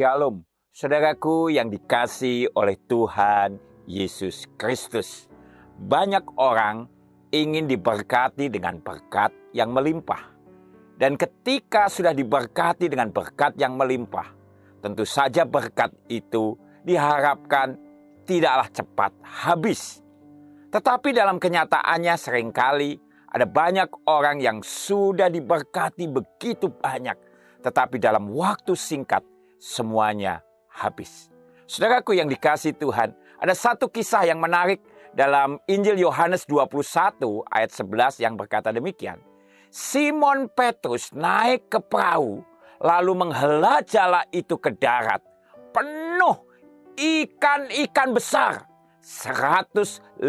Shalom, saudaraku yang dikasihi oleh Tuhan Yesus Kristus. Banyak orang ingin diberkati dengan berkat yang melimpah. Dan ketika sudah diberkati dengan berkat yang melimpah, tentu saja berkat itu diharapkan tidaklah cepat habis. Tetapi dalam kenyataannya seringkali ada banyak orang yang sudah diberkati begitu banyak, tetapi dalam waktu singkat semuanya habis. Saudaraku yang dikasihi Tuhan, ada satu kisah yang menarik dalam Injil Yohanes 21 ayat 11 yang berkata demikian. Simon Petrus naik ke perahu lalu menghela jala itu ke darat. Penuh ikan-ikan besar. 153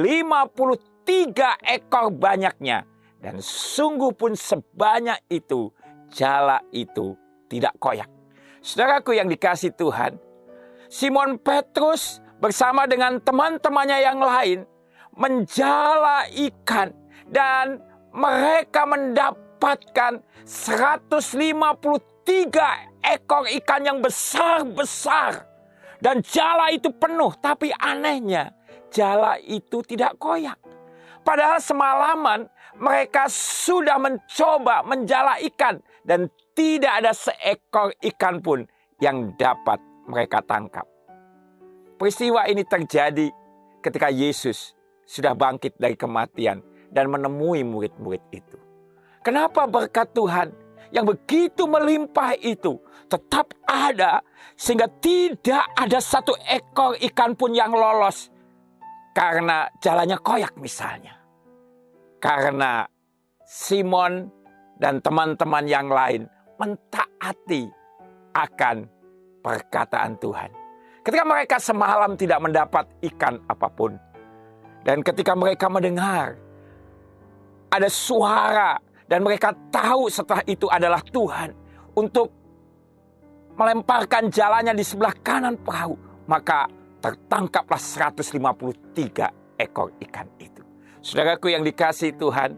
ekor banyaknya. Dan sungguh pun sebanyak itu jala itu tidak koyak. Saudaraku yang dikasihi Tuhan, Simon Petrus bersama dengan teman-temannya yang lain menjala ikan dan mereka mendapatkan 153 ekor ikan yang besar-besar. Dan jala itu penuh, tapi anehnya jala itu tidak koyak. Padahal semalaman mereka sudah mencoba menjala ikan dan tidak ada seekor ikan pun yang dapat mereka tangkap. Peristiwa ini terjadi ketika Yesus sudah bangkit dari kematian dan menemui murid-murid itu. Kenapa berkat Tuhan yang begitu melimpah itu tetap ada sehingga tidak ada satu ekor ikan pun yang lolos karena jalannya koyak misalnya. Karena Simon dan teman-teman yang lain mentaati akan perkataan Tuhan. Ketika mereka semalam tidak mendapat ikan apapun. Dan ketika mereka mendengar ada suara dan mereka tahu setelah itu adalah Tuhan untuk melemparkan jalannya di sebelah kanan perahu, maka tertangkaplah 153 ekor ikan itu. Saudaraku yang dikasihi Tuhan,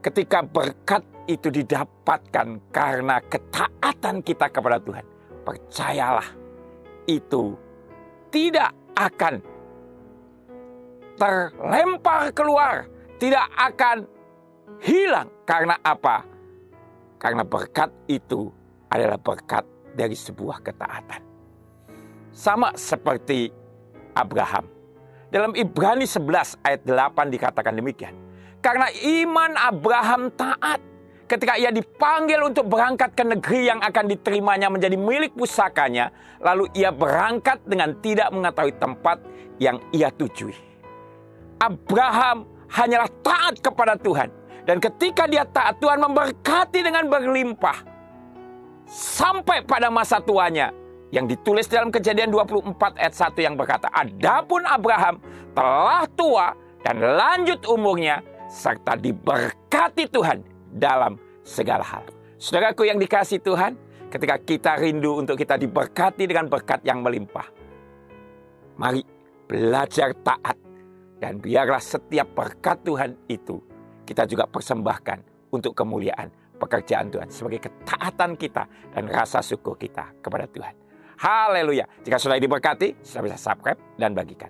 ketika berkat itu didapatkan karena ketaatan kita kepada Tuhan, percayalah itu tidak akan terlempar keluar, tidak akan hilang. Karena apa? Karena berkat itu adalah berkat dari sebuah ketaatan. Sama seperti Abraham. Dalam Ibrani 11 ayat 8 dikatakan demikian. Karena iman Abraham taat ketika ia dipanggil untuk berangkat ke negeri yang akan diterimanya menjadi milik pusakanya, lalu ia berangkat dengan tidak mengetahui tempat yang ia tujui. Abraham hanyalah taat kepada Tuhan. Dan ketika dia taat, Tuhan memberkati dengan berlimpah. Sampai pada masa tuanya. Yang ditulis dalam Kejadian 24 ayat 1 yang berkata, adapun Abraham telah tua dan lanjut umurnya, serta diberkati Tuhan dalam segala hal. Saudaraku yang dikasihi Tuhan, ketika kita rindu untuk kita diberkati dengan berkat yang melimpah, mari belajar taat. Dan biarlah setiap berkat Tuhan itu kita juga persembahkan untuk kemuliaan pekerjaan Tuhan. Sebagai ketaatan kita dan rasa syukur kita kepada Tuhan. Haleluya. Jika sudah diberkati, sudah bisa subscribe dan bagikan.